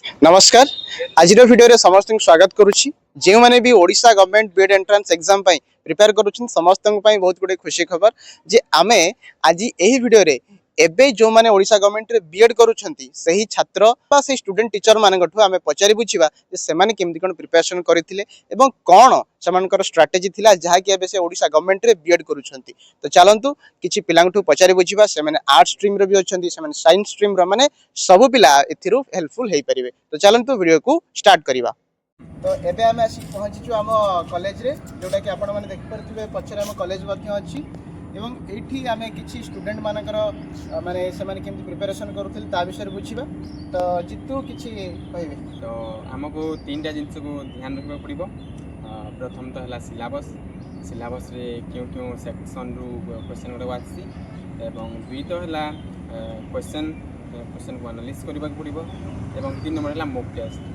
नमस्कार। आज भिडियो समस्त स्वागत करुच्ची जो मैंने भी Odisha government B Ed entrance exam prepare करुछन समस्त बहुत गुडे खुशी खबर जे आमे आज यही वीडियो रे एबे जो माने ओडिशा गवर्नमेंट रे बीएड करूछंती सही छात्र बा सही स्टूडेंट टीचर मानकठु आमे पचारि बुझिबा जे सेमाने केमति कोन प्रिपरेशन करथिले एवं कोन सेमानकर स्ट्रेटजी थिला जहा कि एबे से ओडिशा गवर्नमेंट रे बीएड करूछंती। तो चलंतु किछि पिलांठु पचारि बुझिबा सेमाने आर्ट स्ट्रीम रे भी अछंती सेमाने साइंस स्ट्रीम रो माने सब पिला एथिरु हेल्पफुल हेई परिबे। तो चलंतु वीडियो को स्टार्ट करिबा। तो एबे आमे आसी पहुंची आम कॉलेज रे जोटा कि आपण माने देखि परथिबे पछरे आम कॉलेज मध्य अछि एवं एठी आमे किछि स्टूडेंट मानकर माने सेमाने केमति प्रिपरेशन करूथिल ता विषय बुझिबा। तो जितु किछि कहबे। तो हमको तीन टा जिंस को ध्यान रखबा पड़िबो। प्रथम तो हला सिलेबस रे क्यों क्यों सेक्शन रु क्वेश्चन गुडा आसी एवं दुई तो हला क्वेश्चन को एनालिसिस करबा पड़िबो एवं तीन नंबर हला मॉक टेस्ट।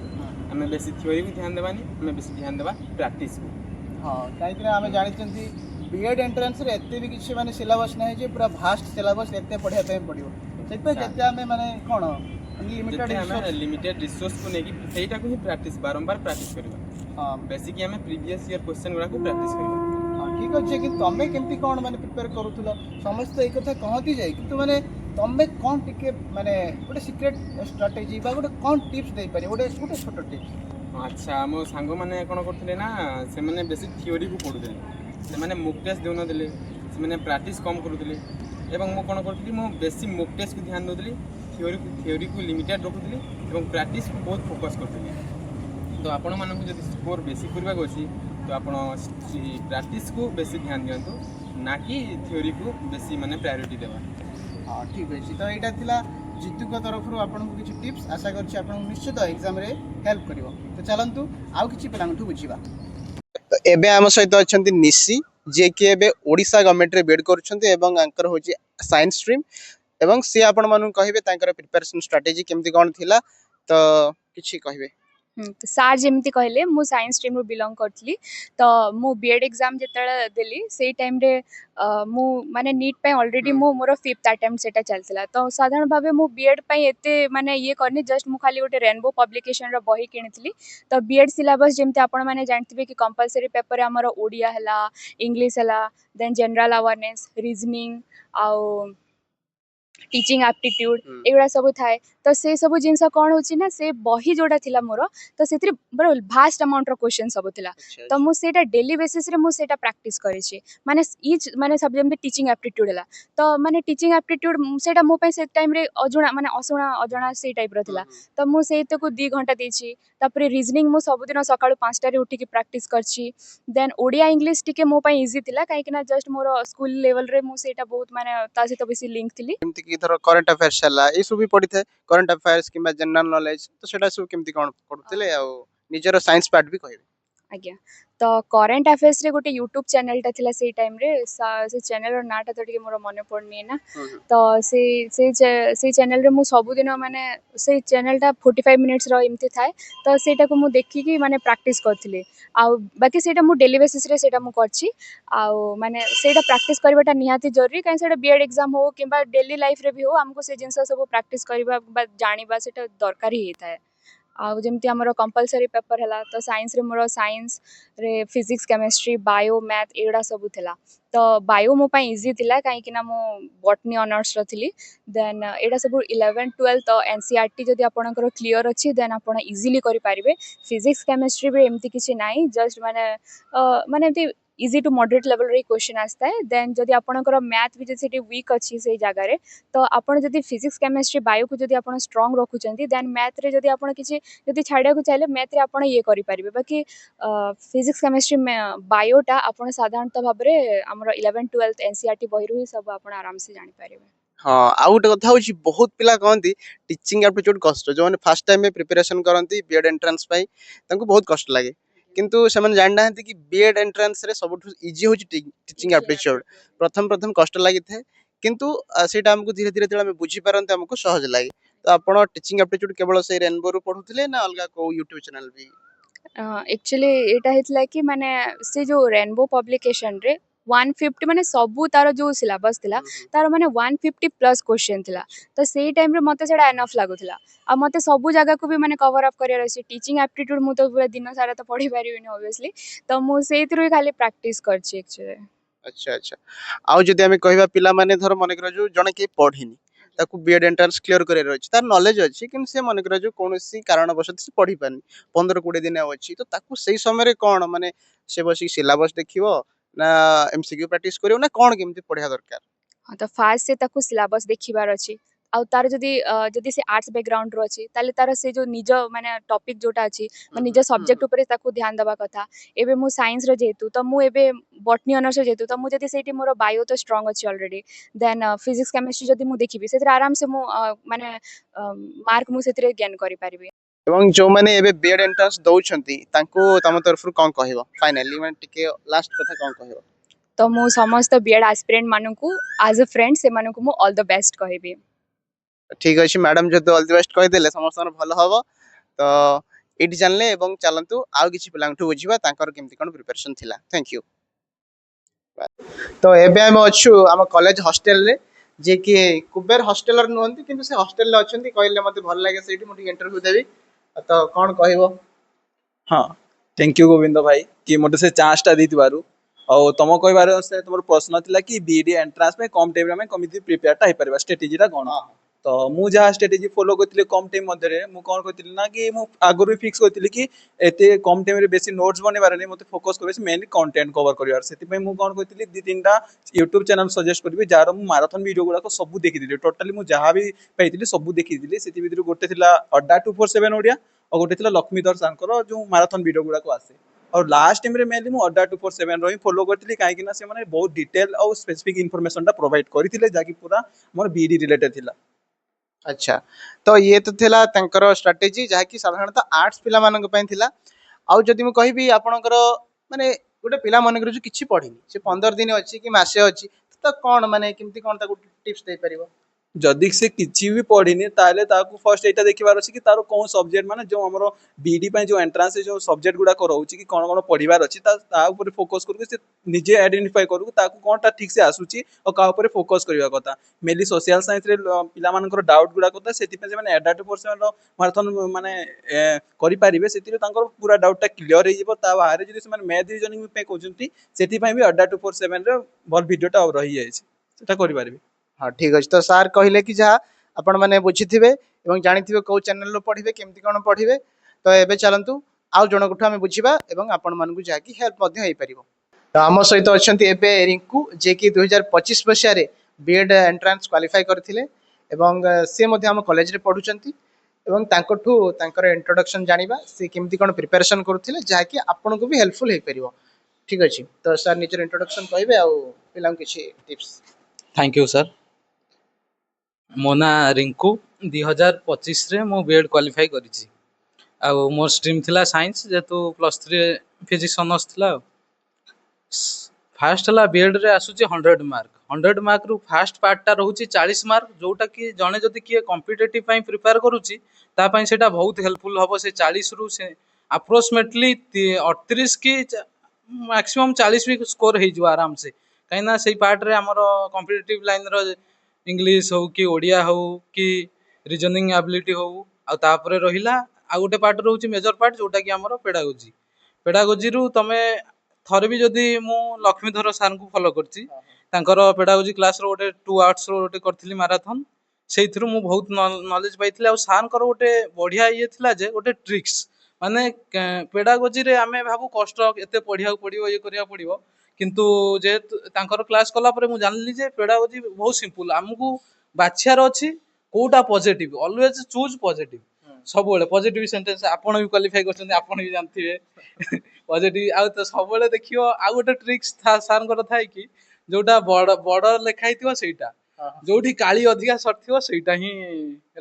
हमें बेसी थ्योरी को ध्यान देबानी, हमें बेसी ध्यान देबा प्रैक्टिस को। हां काई हमें जानिचंती बीएड एंट्रेंस रे एते भी किछि माने सिलेबस नै जे पूरा भास्ट सिलेबस एते पढिया पे पड़िबो सेते जते हमें माने कोन लिमिटेड रिसोर्स को नेकी सेटा को ही प्रैक्टिस बारंबार प्रैक्टिस करबा। हां बेसिकली हमें प्रीवियस ईयर क्वेश्चन गुडा को प्रैक्टिस करबा। हां ठीक अछि कि तमे केमति कोन माने प्रिपेयर करूथुलो समस्त ए कथा कहती जाय किंतु माने तमे कोन टिके माने गोटे सीक्रेट स्ट्रेटजी बा गोटे कोन टिप्स दे पारे गोटे छोटो टिप्स। अच्छा मो सांग माने कोन करथिले ना से माने बेसी थ्योरी को पढुथिले से माने मॉक टेस्ट देउन देले से माने प्रैक्टिस कम करूथिले एवं मो कोन करथिली मो बेसी मॉक टेस्ट को ध्यान दोदली थ्योरी को लिमिटेड रखुथिली एवं प्रैक्टिस को बहुत फोकस करथिली। तो आपण मानक जदि स्कोर बेसी करबा अछि तो आपण प्रैक्टिस को बेसी ध्यान दियंतु ना कि थ्योरी को बेसी माने प्रायोरिटी देबा। हां ठीक अछि। तो एटा थिला जितु को तरफ रु आपन को किछि टिप्स आशा करछि आपन निश्चित एग्जाम रे हेल्प करिवो। तो चलंतु आउ किछि पिलांठु बुझिबा। तो एबे हम सहित अछंती निशी जे कि एबे ओडिशा गवर्नमेंट रे बीएड करूछंती एवं आंकर होची साइंस स्ट्रीम एवं से आपण मानु कहिबे तांकर प्रिपरेशन स्ट्रेटजी केमति कोन थिला तो किछि कहिबे। तो सार जमी कहले मु साइंस स्ट्रीम रू बिलोंग करथली तो मु बीएड एग्जाम जेतले देली से टाइम रे मु माने नीट पे ऑलरेडी मु मोर 5th अटेम्प्ट सेटा चलथिला। तो साधारण भाबे मु बीएड पे एते माने ये करनी जस्ट मु खाली गोटे रेनबो पब्लिकेशन रो बही किनिथली। तो बीएड सिलेबस जेमते आपण माने जानथिबे कि कंपलसरी पेपर हमर ओडिया हला इंग्लिश हला देन जनरल अवेयरनेस रीजनिंग आउ टीचिंग एप्टीट्यूड एगुड़ा सब थाए। तो से सब जिनस कौन होची ना से बही जोड़ा थिला मोर तो से बड़ा भास्ट अमाउंट रो क्वेश्चन सब थिला। तो मु सेटा डेली बेसिस रे मु सेटा प्रैक्टिस करे छी माने ईच माने सब जेम टीचिंग एप्टीट्यूड हला तो माने टीचिंग एप्टीट्यूड सेटा मो पे से टाइम रे अजुणा माने असुणा अजणा से टाइप रो थिला। तो मु सेते को 2 घंटा देछि तापरे रीजनिंग मु सब दिन सकाळु 5टा रे उठी के प्रैक्टिस करछि। देन ओडिया इंग्लिश टिके मो पे इजी थिला काहे कि ना जस्ट मोर स्कूल लेवल रे मु सेटा बहुत माने ता से तो बेसी लिंक थिली। केमति कि धर करंट अफेयर्स हला ए सब भी पढि थाए करंट अफेयर्स किबा जनरल नॉलेज तो सेटा सब केमति कोन पढुतले आ निजरो साइंस पार्ट भी कहिबे। आज्ञा तो करंट अफेयर्स रे गोटे यूट्यूब चैनल टा थिला से टाइम रे से चैनल रो नाटा तो टिके मोर मने पड़नी ना। तो से चैनल रे मु सब दिन माने से चैनल टा 45 मिनिट्स रो इमति थाए। तो सेटा को मु देखि कि माने प्रैक्टिस करथिले आ बाकी सेटा मु डेली बेसिस रे सेटा मु करछि आ माने सेटा प्रैक्टिस करबाटा निहाती जरूरी काहे सेटा बीएड एग्जाम हो किबा डेली लाइफ रे भी हो हमको से जिंस सब प्रैक्टिस करबा बा जानिबा सेटा दरकार ही थाए। आउ जमती हमर कंपलसरी पेपर हला तो साइंस रे मोर साइंस रे फिजिक्स केमिस्ट्री बायो मैथ एडा सब थिला। तो बायो मो पा इजी थिला काहे कि ना मो बॉटनी ऑनर्स रथिली। देन एडा सब 11 12 तो एनसीईआरटी जदी आपनकर क्लियर अछि देन आपण इजीली करि पारिबे। फिजिक्स केमिस्ट्री भी एमती किछि नाही जस्ट माने माने एमती इजी टू मॉडरेट लेवल रे क्वेश्चन आस्ता है। देन जदी आपनकर मैथ भी जदी वीक अछि से जगह रे तो आपण जदी फिजिक्स केमिस्ट्री बायो को जदी आपण स्ट्रांग रखुचंती देन मैथ रे जदी आपण किछि जदी छाड़िया को चाहिले मैथ रे आपण ये करि पारिबे। बाकी फिजिक्स केमिस्ट्री में बायोटा आपण साधारणतः भाव रे हमर 11 12 एनसीईआरटी बही रु ही सब आपण आराम से जानि पारिबे। हाँ आउ गोटे कथा होची बहुत पिला कहती टीचिंग एप्टीट्यूड कष्ट जो मैंने फास्ट टाइम में प्रिपरेशन करती बीएड एंट्रेंस पाई तांको बहुत कष्ट लगे किंतु से जान ना कि बीएड एंट्रेंस रे सबठु इजी होची टीचिंग एप्टीट्यूड प्रथम प्रथम कष्ट लगी थे किंतु सेटा हमको धीरे धीरे जब बुझी पारंते हमको सहज लगे। तो आपण टीचिंग एप्टीट्यूड केवल से रेनबो रु पढुथिले ना अलगा को यूट्यूब चैनल भी। एक्चुअली एटा हितला कि माने से जो रेनबो पब्लिकेशन रे 150 माने सबू तार जो सिलेबस थिला तार माने 150 प्लस क्वेश्चन थिला तो सेई टाइम रे मते सेडा एनफ लागुथिला आ मते सबू जगह को भी माने कवर अप करियर अछि टीचिंग एप्टीट्यूड मु तो पूरा दिन सारा तो पढ़ी पारिबिनी ऑब्वियसली तो मु सेइथरु खाली प्रैक्टिस करछि एक्चुअली। अच्छा अच्छा आउ जदि आमे कहबा पिला माने धर मन कर जो जने के पढ़िनी ताकू बीएड एंट्रेंस क्लियर करियर अछि तार नॉलेज अछि किन से मन कर जो कोनोसी कारणवश से पढ़ी पानी 15-20 दिन अछि तो ताकू सही समय रे कोन माने से बसी सिलेबस देखिवो ना एमसीक्यू प्रैक्टिस करिवो ना कोन केमती पढ़िया दरकार। हाँ तो फास्ट से ताकू सिलेबस देखिबार अछि आउ तार जदि से आर्ट्स बैकग्राउंड रो अछि ताले तार से जो निज माने टॉपिक जोटा अछि निज सब्जेक्ट ऊपर ताकू ध्यान देबा कथा एबे मु साइंस रो जेतु तो मु एबे बॉटनी ऑनर्स जेतु तो मु जदि सेठी मोर बायो तो स्ट्रांग अछि ऑलरेडी देन फिजिक्स केमिस्ट्री जदि मु देखिबि सेतिर आराम से मु माने मार्क मु सेतिर गेन करि पारिबि। एवं जो माने एबे बीएड एंट्रेंस दउछंती तांको तम तरफ कोन कहबो फाइनली माने टिके लास्ट कथा कोन कहबो। तो मु समस्त बीएड एस्पिरेंट मानकू एज अ फ्रेंड से मानकू मु ऑल द बेस्ट कहबि। ठीक अछि मैडम जदि ऑल द बेस्ट कहि देले समस्त भलो हबो तो एटी जानले एवं चलंतु आउ किछि पिलांठु बुझिबा तांकर केमती कोन प्रिपरेशन थिला। Thank you. तो एबे हम अछु हम कॉलेज हॉस्टल रे जे कि कुबेर हॉस्टलर नहंती किंतु से हॉस्टल रे अछंती कहले मते भल लागे सेठी मु इंटरव्यू देबी तो कोन कहबो। हाँ थैंक यू गोविंद भाई कि मोटे से चांस टा दी और तुम कह से तुम प्रश्न थिला कि बीडी एंट्रांस में कम टाइम में कमिति प्रिपेयर टा हेपर स्ट्रेटेजी टा कोन तो मु जहाँ स्ट्रेटेजी फॉलो करथिले कम टाइम मध्य मु कौन कहती ना कि मु आगु फिक्स करथिले कि एते कम टाइम रे बेसी नोट्स बनेबार नहीं मते फोकस करबे मेनली कंटेंट कवर करिवार सेति मु कौन कहती दि तीनटा यूट्यूब चैनल सजेस्ट करबी जार मु मैराथन वीडियो गुडा को सब देखि दिले टोटली मु जहाँ भी पाइथिले सब देखि दिले सेति भितर गोटे थिला अड्डा 247 ओडिया और गोटे थिला लक्ष्मीधर सांकर जो मैराथन वीडियो गुडा को आसे और लास्ट टाइम रे मेनली मु अड्डा 247 रो ही फॉलो करथिली काहे कि ना से माने बहुत डिटेल और स्पेसिफिक इन्फॉर्मेशन टा प्रोवाइड करथिले जाकी पूरा मोर बीडी रिलेटेड थिला। अच्छा तो ये तो थिला तांकर स्ट्रेटेजी जहा कि साधारणतः आर्ट्स पिला मानक पय थिला आउ जदि मु कहबी आपनकर माने गोटे पिला मानकर जो किछि पढिनी से 15 दिन अछि कि मासे अछि तो कोन माने केमती कोन ताकू टिप्स दे परिबो। जदि से किछि भी पढ़िनी ताले ताकू फर्स्ट एटा देखिबार अछि कि तारो कोन सब्जेक्ट माने जो हमरो बीडी पय जो एंट्रेंस जो सब्जेक्ट गुडा को रहउछि कि कोन कोन पढिबार अछि ता ऊपर फोकस करके से निजे आइडेंटिफाई करू ताकू कोनटा ठीक से आसुछि और का ऊपर फोकस करिवा कथा मेनली सोशल साइंस रे पिला मानकर डाउट गुडा कथा सेति पे माने एडा 2% रो माराथन माने करि पारिबे सेति रे तांकर पूरा डाउट टा क्लियर हे जिवो ता बाहर जदि से माने मैथ रीजनिंग पे कहउछंती सेति पय भी अड्डा 247 रे भल वीडियो टा रहि जाय छै सेटा करि पारिबे। हाँ ठीक अछि तो सर कहले कि जहाँ आपण माने बुझिथिबे एवं जानिथिबे को चैनल रो पढिबे केमती कोन पढिबे तो एबे चलंतु आउ जण गुठा हमें बुझिबा एवं आपण मानकु जाकी हेल्प मध्ये होई परिबो। तो आम सहित अछंती एबे रिंकू जे कि 2025 मसिया रे बीएड एंट्रेंस क्वालिफाई करथिले एवं से मध्ये हम कॉलेज रे पढुचंती एवं तांकठू तांकर इंट्रोडक्शन जानिबा से केमती कोन प्रिपरेशन करथिले जाकी आपण को भी हेल्पफुल होई परिबो। ठीक अछि तो सर निजर इंट्रोडक्शन कहबे आउ पिलां किछि टिप्स। थैंक यू सर मो ना रिंकू 2025 रे मो बीएड क्वालिफाई करिछि आ मोर स्ट्रीम थिला साइंस जेतु +3 फिजिक्स ऑनर्स थिला फास्ट ला बीएड रे आसुछि 100 मार्क रु फास्ट पार्ट टा रहउछि 40 मार्क जोटा कि जने जदि किए कॉम्पिटिटिव पई प्रिपेयर करूछि ता पई सेटा बहुत हेल्पफुल हबो से 40 रु से अप्रोक्सीमेटली 38 की मैक्सिमम 40 भी स्कोर हे जो आराम से कहिना सेही पार्ट रे हमर कॉम्पिटिटिव लाइन रो इंग्लिश हो कि ओडिया हो कि रीजनिंग एबिलिटी हो आ तापरे रहिला आ गोटे पार्ट रहउछि मेजर पार्ट जोटा कि हमर पेडागोजी रु तमे थरे भी जदि मु लक्ष्मीधर सर को फॉलो करछि तांकर पेडागोजी क्लास रो गोटे 2 आवर्स रो गोटे करथिली मैराथन सेइथरु मु बहुत नॉलेज पाइथिले आ सर कर गोटे बढ़िया ये थिला जे गोटे ट्रिक्स माने पेडागोजी रे आमे भाबु कष्ट एते पढिया पडिबो ये करिया पडिबो किंतु जे तांकर क्लास कला परे मु जानली जे पेडागोजी बहुत सिंपल हमकु बाछियार अछि कोटा पॉजिटिव ऑलवेज चूज पॉजिटिव सब बेले पॉजिटिव सेंटेंस आपण भी क्वालिफाई करछन आपण भी जानथिबे पॉजिटिव आ तो सब बेले देखियो आ गोटे ट्रिक्स था सर कर थाय कि जोटा बड़ बड़ लेखाई थिबो सेटा जोठी काली अधिका सर्ट थिबो सेटा ही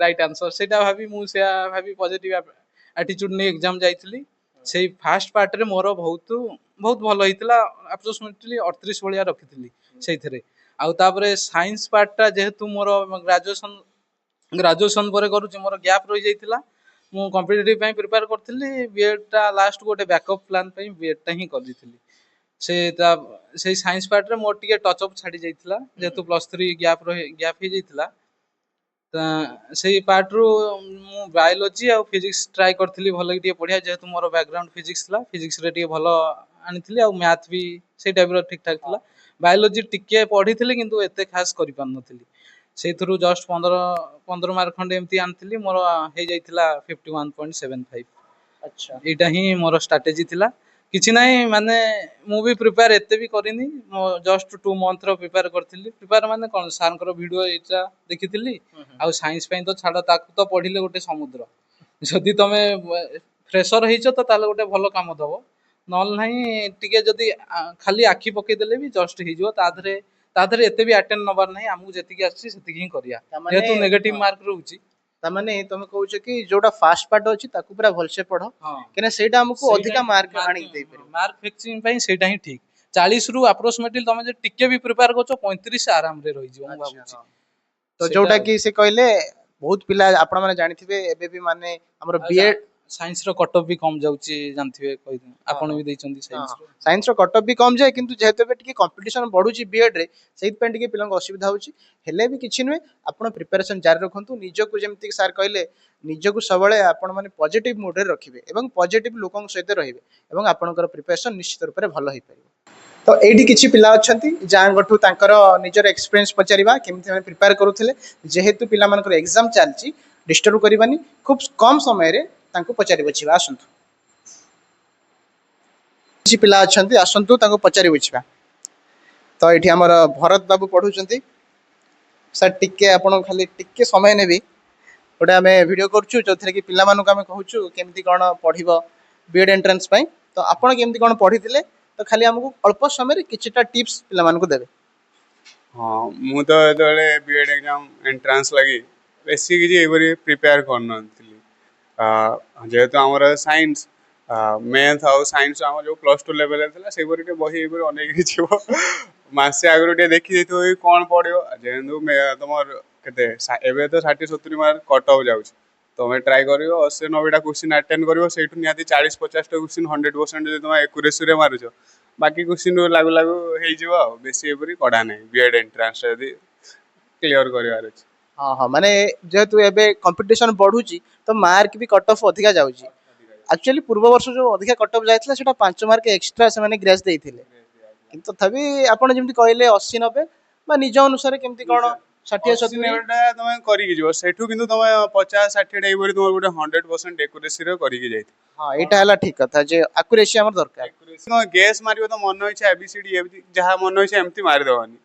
राइट आंसर सेटा भाबी मु से भाबी पॉजिटिव एटीट्यूड ने एग्जाम जाइथिली सेही फास्ट पार्ट रे मोर बहुत भलो हितला अप्रोक्सीमेटली 38 भलिया रखिथिली सेइथरे आ तापरे साइंस पार्ट टा जेहेतु मोर ग्रेजुएशन परे करूची मोर गैप रहि जाइथिला मु कॉम्पिटिटिव पई प्रिपेयर करथिली बीएड टा लास्ट गोटे बैकअप प्लान पई बीएड टा ही कर दिथिली से ता से साइंस पार्ट रे मोर टिके टच अप छाडी जाइतिला जेतु +3 गैप हे जाइतिला से पार्ट रु मु बायोलॉजी और फिजिक्स ट्राई करथिली भलो कि पढ़िया जेतु मोर बैकग्राउंड फिजिक्स थला फिजिक्स रे टिके भलो आनिथिली और मैथ भी से टाइप रो ठीक ठाक थला बायोलॉजी टिके पढ़िथिली किंतु एते खास करि पान नथिली से थ्रू जस्ट 15 मार्क खंडे एमती आनथिली मोर हे जाइतिला 51.75 अच्छा एटा ही मोर स्ट्रेटजी थिला किछि नाही माने मु भी प्रिपेयर एते भी करिनी मो जस्ट 2 मंथ रो प्रिपेयर करथिली प्रिपेयर माने कोन सर को वीडियो एटा देखिथिली आ साइंस पई तो छाड़ ताकू तो पढ़िले गोटे समुद्र जदि तमे फ्रेशर ହେଇଛ ତ ତାହେଲେ ଗୋଟେ ଭଲ କାମ ଦବ ନହେଲେ ନାହିଁ ଟିକେ ଯଦି ଖାଲି ଆଖି ପକେଇ ଦେଲେ ବି ଜଷ୍ଟ ହେଇଯିବ ତା ଦେହରେ ଏତେ ବି ଆଟେଣ୍ଡ ନବାର ନାହିଁ ଆମକୁ ଯେତିକି ଆସିଛି ସେତିକି ହିଁ କରିବା ଯେହେତୁ ନେଗେଟିଭ ମାର୍କ ରହୁଛି ତାମାନେ ତମେ କହୁଛ କି ଯୋଉଟା ଫାଷ୍ଟ ପାର୍ଟ ଅଛି ତାକୁ ପୁରା ଭଲସେ ପଢ କାହିଁକିନା ସେଇଟା ଆମକୁ ଅଧିକା ମାର୍କ ଆଣିକି ଦେଇପାରିବ ମାର୍କ ଫିକ୍ସିଂ ପାଇଁ ସେଇଟା ହିଁ ଠିକ 40 ରୁ ଆପ୍ରୋକ୍ସିମେଟଲି ତମେ ଯେ ଟିକେ ବି ପ୍ରିପେୟାର କରୁଛ 35 ଆରାମରେ ରହିଯିବ ମୁଁ ଭାବୁଛି ତ ଯୋଉଟା କି ସେ କହିଲେ ବହୁତ ପିଲା ଆପଣ ମାନେ ଜାଣିଥିବେ ଏବେ ବି ମାନେ ଆମର ବିଏଡ ସାଇନ୍ସ ର କଟ ଅଫ୍ ବି କମ ଯାଉଛି ଜାଣିଥିବେ କହିଦେବେ ଆପଣ ବି ଦେଇଛନ୍ତି ସାଇନ୍ସ ର ସାଇନ୍ସ ର କଟ ଅଫ୍ ବି କମ ଯାଏ କିନ୍ତୁ ଯେହେତୁ ଏବେ ଟିକେ କମ୍ପିଟିସନ ବଢୁଛି ବିଏଡ ରେ ସେଇଥିପାଇଁ ଟିକେ ପିଲାଙ୍କ ଅସୁବିଧା ହଉଛି ହେଲେ ବି କିଛି ନୁହେଁ ଆପଣ ପ୍ରିପାରେସନ ଜାରି ରଖନ୍ତୁ ନିଜକୁ ଯେମିତି ସାର୍ କହିଲେ ନିଜକୁ ସବୁବେଳେ ଆପଣ ମାନେ ପଜିଟିଭ ମୁଡରେ ରଖିବେ ଏବଂ ପଜିଟିଭ ଲୋକଙ୍କ ସହିତ ରହିବେ ଏବଂ ଆପଣଙ୍କର ପ୍ରିପାରେସନ ନିଶ୍ଚିତ ରୂପରେ ଭଲ ହେଇପାରିବ ତ ଏଇଠି କିଛି ପିଲା ଅଛନ୍ତି ଯାହାଙ୍କଠୁ ତାଙ୍କର ନିଜର ଏକ୍ସପିରିଏନ୍ସ ପଚାରିବା କେମିତି ସେମାନେ ପ୍ରିପେୟାର କରୁଥିଲେ ଯେହେତୁ ପିଲାମାନଙ୍କର ଏକ୍ସାମ ଚାଲିଛି ଡିଷ୍ଟର୍ବ କରିବାନି ଖୁବ କମ ସମୟରେ ତାଙ୍କୁ ପଚାରି ବୁଝିବା ଆସନ୍ତୁ କିଛି ପିଲା ଅଛନ୍ତି ଆସନ୍ତୁ ତାଙ୍କୁ ପଚାରି ବୁଝିବା ତ ଏଠି ଆମର ଭରତ ବାବୁ ପଢୁଛନ୍ତି ସାର୍ ଟିକେ ଆପଣ ଖାଲି ଟିକେ ସମୟ ନେବି ଗୋଟେ ଆମେ ଭିଡ଼ିଓ କରୁଛୁ ଯୋଉଥିରେ କି ପିଲାମାନଙ୍କୁ ଆମେ କହୁଛୁ କେମିତି କ'ଣ ପଢ଼ିବ ବିଏଡ୍ ଏଣ୍ଟ୍ରାନ୍ସ ପାଇଁ ତ ଆପଣ କେମିତି କ'ଣ ପଢ଼ିଥିଲେ ତ ଖାଲି ଆମକୁ ଅଳ୍ପ ସମୟରେ କିଛିଟା ଟିପ୍ସ ପିଲାମାନଙ୍କୁ ଦେବେ ହଁ ମୁଁ ତ ଯେତେବେଳେ ବିଏଡ୍ ଏକ୍ଜାମ୍ ଏଣ୍ଟ୍ରାନ୍ସ ଲାଗି ବେଶୀ କିଛି ଏପରି ପ୍ରିପେୟାର କରିନଥିଲି ଯେହେତୁ ଆମର ସାଇନ୍ସ ମ୍ୟାଥ୍ ଆଉ ସାଇନ୍ସ ଆମର ଯେଉଁ +2 ଲେଭେଲରେ ଥିଲା ସେହିପରି ଟିକେ ବହି ଏପରି ଅନେକ ଯିବ ମାସେ ଆଗରୁ ଟିକେ ଦେଖିଦେଇଥିବ କ'ଣ ପଢ଼ିବ ଯେହେତୁ ତମର କେତେ ଏବେ ତ 60-70 ମାର୍କ କଟ୍ ଅଫ୍ ଯାଉଛି ତମେ ଟ୍ରାଏ କରିବ 80-90ଟା କ୍ୱେଶ୍ଚିନ୍ ଆଟେଣ୍ଡ କରିବ ସେଇଠୁ ନିହାତି 40-50ଟା କ୍ୱେଶ୍ଚିନ୍ 100% ଯଦି ତମେ ଏକୁରେସିରେ ମାରୁଛ ବାକି କ୍ୱେଶ୍ଚିନ୍ ଲାଗୁ ଲାଗୁ ହେଇଯିବ ଆଉ ବେଶୀ ଏପରି କଡ଼ା ନାହିଁ ବିଏଡ୍ ଏଣ୍ଟ୍ରାନ୍ସଟା ଯଦି କ୍ଲିୟର କରିବାର ଅଛି ହଁ ହଁ ମାନେ ଯେହେତୁ ଏବେ କମ୍ପିଟିସନ ବଢୁଛି ତ ମାର୍କ ବି କଟ୍ ଅଫ୍ ଅଧିକା ଯାଉଛି ଆକ୍ଚୁଆଲି ପୂର୍ବ ବର୍ଷ ଯୋଉ ଅଧିକା କଟ୍ ଅଫ୍ ଯାଇଥିଲା ସେଟା 5 ମାର୍କ ଏକ୍ସଟ୍ରା ସେମାନେ ଗ୍ରେସ୍ ଦେଇଥିଲେ କିନ୍ତୁ ତଥାପି ଆପଣ ଯେମିତି କହିଲେ 80-90 ବା ନିଜ ଅନୁସାରେ କେମିତି କ'ଣ 60-70ଟା ତମେ କରିକି ଯିବ ସେଠୁ କିନ୍ତୁ ତମେ 50-60ଟା ଏଇପରି ତମର ଗୋଟେ 100% ଏକୁରେସିରେ କରିକି ଯାଇଥିବ ହଁ ଏଇଟା ହେଲା ଠିକ କଥା ଯେ ଆକୁରେସି ଆମର ଦରକାର ଗେସ୍ ମାରିବ ତ ମନ ଇଚ୍ଛା ABCD ଯାହା ମନ ଇଚ୍ଛା ଏମିତି ମାରିଦେବନି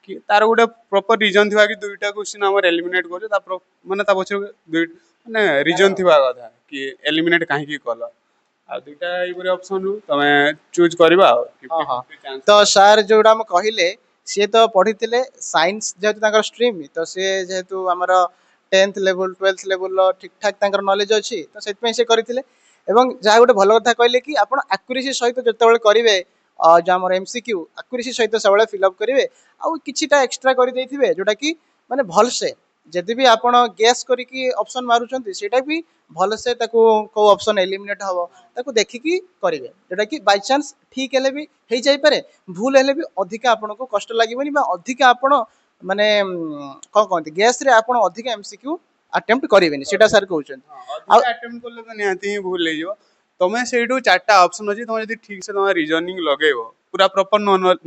କି ତାର ଗୋଟେ ପ୍ରପର ରିଜନ ଥିବା କି ଦୁଇଟା କ୍ୱେଶ୍ଚିନ୍ ଆମର ଏଲିମିନେଟ୍ କରୁଛ ତା ମାନେ ତା ପଛରେ ମାନେ ରିଜନ ଥିବା କଥା କି ଏଲିମିନେଟ୍ କାହିଁକି କଲ ଆଉ ଦୁଇଟା ଏଇପରି ଅପସନରୁ ତମେ ଚୁଜ୍ କରିବା ଆଉ ତ ସାର୍ ଯୋଉଟା ଆମେ କହିଲେ ସିଏ ତ ପଢିଥିଲେ ସାଇନ୍ସ ଯେହେତୁ ତାଙ୍କର ଷ୍ଟ୍ରିମ୍ ତ ସିଏ ଯେହେତୁ ଆମର 10th ଲେଭେଲ 12th ଲେଭେଲର ଠିକଠାକ ତାଙ୍କର ନଲେଜ ଅଛି ତ ସେଥିପାଇଁ ସେ କରିଥିଲେ ଏବଂ ଯାହା ଗୋଟେ ଭଲ କଥା କହିଲେ କି ଆପଣ ଆକ୍ୟୁରେସି ସହିତ ଯେତେବେଳେ କରିବେ ଯୋଉ ଆମର MCQ ଆକ୍ୟୁରେସି ସହିତ ସବୁବେଳେ ଫିଲ୍ଅପ୍ କରିବେ ଆଉ କିଛିଟା ଏକ୍ସଟ୍ରା କରିଦେଇଥିବେ ଯୋଉଟା କି ମାନେ ଭଲସେ ଯଦି ବି ଆପଣ ଗେସ୍ କରିକି ଅପସନ ମାରୁଛନ୍ତି ସେଇଟା ବି ଭଲସେ ତାକୁ କୋଉ ଅପସନ ଏଲିମିନେଟ୍ ହବ ତାକୁ ଦେଖିକି କରିବେ ଯୋଉଟା କି ବାଇଚାନ୍ସ ଠିକ ହେଲେ ବି ହେଇଯାଇପାରେ ଭୁଲ ହେଲେ ବି ଅଧିକା ଆପଣଙ୍କୁ କଷ୍ଟ ଲାଗିବନି ବା ଅଧିକା ଆପଣ ମାନେ କ'ଣ କହନ୍ତି ଗେସ୍ରେ ଆପଣ ଅଧିକା MCQ ଆଟେମ୍ପ୍ଟ କରିବେନି ସେଇଟା ସାର୍ କହୁଛନ୍ତି ଆଉ ଆଟେମ୍ପ୍ଟ କଲେ ତ ନିହାତି ହିଁ ଭୁଲ ହେଇଯିବ ତମେ ସେଇଠୁ 4ଟା ଅପସନ ଅଛି ତମେ ଯଦି ଠିକ ସେ ତମେ ରିଜନିଂ ଲଗେଇବ ପୁରା ପ୍ରପର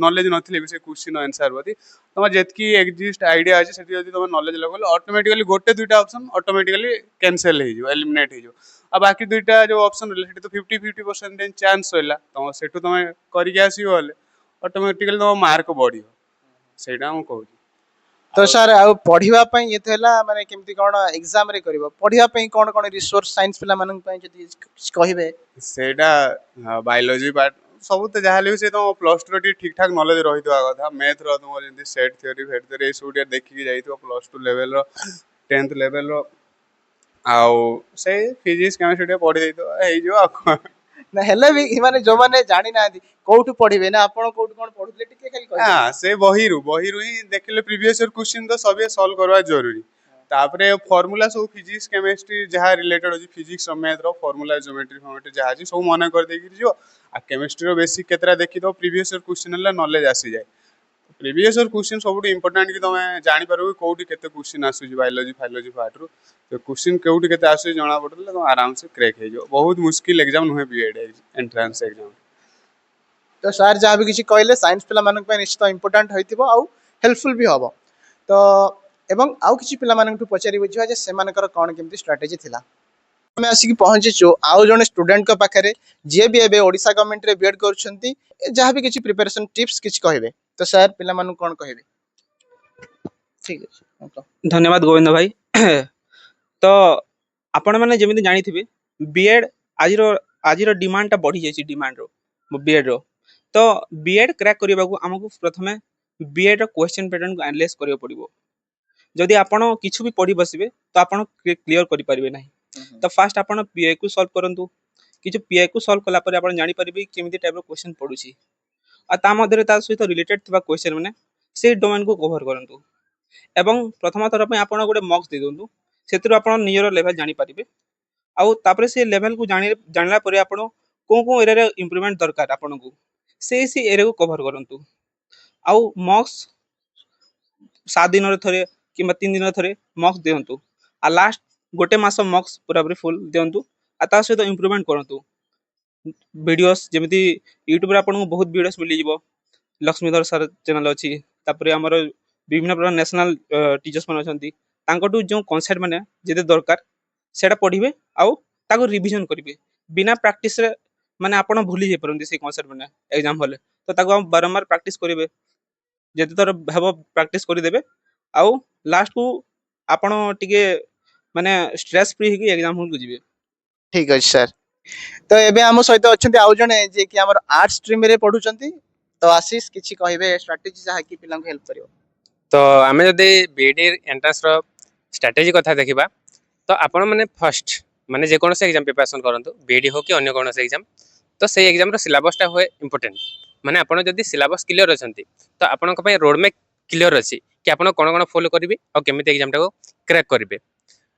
ନଲେଜ ନଥିଲେ ବି ସେ କ୍ୱେଶ୍ଚିନ୍ ଆନ୍ସର ପ୍ରତି ତମର ଯେତିକି ଏକ୍ଜିଷ୍ଟ ଆଇଡିଆ ଅଛି ସେଠି ଯଦି ତମେ ନଲେଜ ଲଗେଇଲେ ଅଟୋମେଟିକାଲି ଗୋଟେ 2ଟା ଅପସନ ଅଟୋମେଟିକାଲି କ୍ୟାନସେଲ ହେଇଯିବ ଏଲିମିନେଟ୍ ହେଇଯିବ ଆଉ ବାକି 2ଟା ଯୋଉ ଅପସନ ରହିଲା ସେଠି ତ 50% ଚାନ୍ସ ରହିଲା ତମ ସେଠୁ ତମେ କରିକି ଆସିବ ହେଲେ ଅଟୋମେଟିକାଲି ତମ ମାର୍କ ବଢିବ ସେଇଟା ମୁଁ କହୁଛି ତ ସାର୍ ଆଉ ପଢିବା ପାଇଁ ଇଏ ତ ହେଲା ମାନେ କେମିତି କ'ଣ ଏକ୍ସାମରେ କରିବ ପଢିବା ପାଇଁ କ'ଣ କ'ଣ ରିସୋର୍ସ ସାଇନ୍ସ ପିଲାମାନଙ୍କ ପାଇଁ ଯଦି କହିବେ ସେଇଟା ବାୟୋଲୋଜି ପାର୍ଟ ସବୁ ତ ଯାହା ହେଲେ ବି ସେ ତମ +2 ର ଟିକେ ଠିକ ଠାକ ନଲେଜ ରହିଥିବା କଥା ମ୍ୟାଥର ତମର ଯେମିତି ସେଟ୍ ଥିଓରି ଫେଟ୍ ଥିଓରି ଏସବୁ ଟିକେ ଦେଖିକି ଯାଇଥିବ +2 ଲେଭେଲର 10th ଲେଭେଲର ଆଉ ସେଇ ଫିଜିକ୍ସ କେମିଷ୍ଟ୍ରି ଟିକେ ପଢି ଦେଇଥିବ ହେଇଯିବ ଆଉ କ'ଣ ନା ହେଲେ ବି ମାନେ ଯୋଉମାନେ ଜାଣିନାହାନ୍ତି କୋଉଠୁ ପଢିବେ ନା ଆପଣ କୋଉଠୁ କ'ଣ ପଢୁଥିଲେ ଟିକେ ଖାଲି କହିବେ ସେ ବହିରୁ ହିଁ ଦେଖିଲେ ପ୍ରିଭିୟସ୍ ଇୟର କ୍ୱେଶ୍ଚିନ୍ ତ ସବେ ସଲ୍ଭ କରିବା ଜରୁରୀ तापरे फॉर्मूला सब फिजिक्स केमिस्ट्री जहाँ रिलेटेड अच्छी फिजिक्स मैथ रो फॉर्मूला ज्योमेट्री फॉर्मेट्री जहाँ अच्छी सब मन कर देकी जो आ केमिस्ट्री बेसिक केतरा देखी दो प्रीवियस ईयर क्वेश्चन है नॉलेज आसी जाए प्रीवियस ईयर क्वेश्चन सब इंपोर्टेंट कि तुम जानी पारो कोठी केते क्वेश्चन आसुची बायोलॉजी फायोलॉजी पार्ट रो तो क्वेश्चन कोठी केते आसुची जना पड़ले तुम आराम से क्रैक हो जाओ बहुत मुश्किल एग्जाम नुहे बीएड एंट्रेंस एग्जाम तो सार जहाँ भी किसी कहले साइंस पिला मानक पे निश्चित इंपोर्टेंट होइतिबो आउ हेल्पफुल भी हबो तो एवं आउ किसी पिला मानक पचारि बुझिबा जे सेमानकर कोन केमती स्ट्रेटजी थिला ଆମେ ଆସିକି ପହଞ୍ଚିଛୁ ଆଉ ଜଣେ ଷ୍ଟୁଡେଣ୍ଟଙ୍କ ପାଖରେ ଯିଏ ବି ଏବେ ଓଡ଼ିଶା ଗଭର୍ଣ୍ଣମେଣ୍ଟରେ ବିଏଡ୍ କରୁଛନ୍ତି ଯାହା ବି କିଛି ପ୍ରିପାରେସନ୍ ଟିପ୍ସ କିଛି କହିବେ ତ ସାର୍ ପିଲାମାନଙ୍କୁ କ'ଣ କହିବେ ଠିକ୍ ଅଛି धन्यवाद गोविंद भाई तो आपण मैंने जमी जानी बीएड आज डिमांड टा बढ़ी जाइए डिमांड रो बीएड रो तो बीएड क्रैक करने को आमको प्रथमे बीएड रो क्वेश्चन पैटर्न को एनालाइज करियो पड़िबो जदि आपण किछु भी पढ़ी बसिबे तो आपण क्लियर करि परिबे नाही तो फास्ट आपण पीआई को सॉल्व करंतु किछु पीआई को सॉल्व कला पर आपण जानि परिबे केमिति टाइप रो क्वेश्चन पडुची आ ता मध्यरे ता सहित रिलेटेड थिबा क्वेश्चन माने से डोमेन को कवर करंतु एवं प्रथम थर पे आपण गोटे मॉक्स दे दंतु सेतिर आपण निजर लेवल जानि परिबे आउ तापरे से लेवल को जानला परे आपण को एरिया रे इंप्रूवमेंट दरकार आपण को से एरिया को कवर करंतु आउ मॉक्स 7 दिन रे थरे कि 3 दिन रे थरे मॉक्स देंतु आ लास्ट गोटे मास मॉक्स पूरा पूरी फुल देंतु आ ता सहित इंप्रूवमेंट करंतु वीडियोस जेमिति यूट्यूब रे आपन बहुत वीडियोस मिली जिवो लक्ष्मीधर सर चैनल अछि तापरे हमर विभिन्न प्रकार नेशनल टीचर्स मन अछंती तांकटू जो कांसेप्ट माने जेते दरकार सेटा पढिबे आउ ताको रिवीजन करिवे बिना प्रैक्टिस रे माने आपन भूली जे परंती से कांसेप्ट माने एग्जाम होले तो ताको हम बारंबार प्रैक्टिस करिवे जेते तर हेबो प्रैक्टिस करि देबे आउ लास्ट को आपन टिके माने स्ट्रेस फ्री ही एग्जाम हॉल को जिवे ठीक अछि सर तो एबे हम सहित अछंती आउ जणे जे कि हमर आर्ट्स स्ट्रीम रे पढुचंती तो आशीष किछि कहबे स्ट्रेटजी जहा कि पिलांको हेल्प करियो तो आमे जदि बीएड एंट्रेंस रो स्ट्रेटजी कथा देखिबा तो आपण माने फर्स्ट माने जे कोनसे एग्जाम प्रिपरेशन करंतु बीएड हो कि अन्य कोनसे एग्जाम तो से एग्जाम रो सिलेबस टा होय इंपोर्टेंट माने आपण जदि सिलेबस क्लियर अछंती तो आपण को पय रोड मैप क्लियर अछि कि आपण कोन कोन फॉलो करिवे और केमिति एग्जाम टा को क्रैक करिवे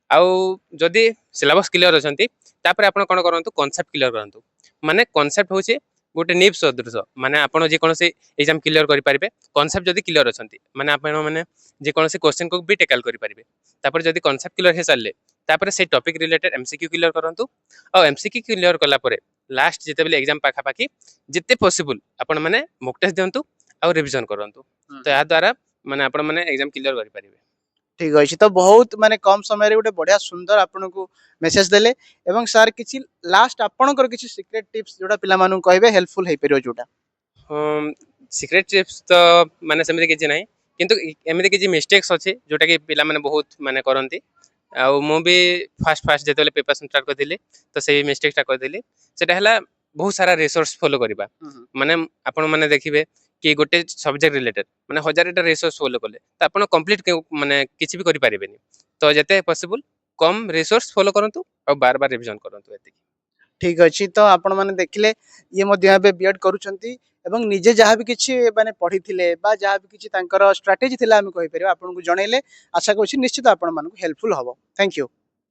आउ जदि सिलेबस क्लियर अछंती तापर आपण कोन करंतु कांसेप्ट क्लियर करंतु माने कांसेप्ट होछि गोटे निप सदृश माने आपण जे कोनसे एग्जाम क्लियर करि परिबे कांसेप्ट जदि क्लियर अछंती माने आपण माने जे कोनसे क्वेश्चन को भी टैकल करि परिबे तापर जदि कांसेप्ट क्लियर हे साले तापर से टॉपिक रिलेटेड एमसीक्यू क्लियर करंतु और एमसीक्यू क्लियर कला परे लास्ट जेते बेले एग्जाम पाखा पाखी जिते पॉसिबल आपण माने मॉक टेस्ट देंतु और रिवीजन करंतु तो या द्वारा माने आपण माने एग्जाम क्लियर करि परिबे ठीक अछि तो बहुत माने कम समय रे गोटे बढ़िया सुंदर आपन को मेसेज देले एवं सर किछि लास्ट आपनकर किछि सीक्रेट टिप्स जोटा पिला मानु कहबे हेल्पफुल हे परियो जोटा सीक्रेट टिप्स तो माने सेमिति किछि नाही किंतु एमिति किछि मिस्टेक्स अछि जोटा कि पिला माने बहुत माने करंती आ मु भी फास्ट जेते बेले प्रिपरेशन स्टार्ट करथिले तो सेही मिस्टेक टा करथिले सेटा हला बहुत सारा रिसोर्स फॉलो करिबा माने आपण माने देखिबे कि गोटे सब्जेक्ट रिलेटेड माने 1000टा रिसोर्स फॉलो करले तो आपण कंप्लीट माने किछि भी करि पारिबेनी तो जेते पॉसिबल कम रिसोर्स फॉलो करंतु और बार बार रिवीजन करंतु एति ठीक अछि तो आपण माने देखिले ये मध्ये एबे बीएड करूचंती एवं निजे जहाँ भी किछि माने पढ़िथिले बा जहाँ भी किछि तांकर स्ट्रेटजी थिला हम कहि परिबा आपन को जणैले आशा करछि निश्चित आपण मानक हेल्पफुल हबो थैंक यू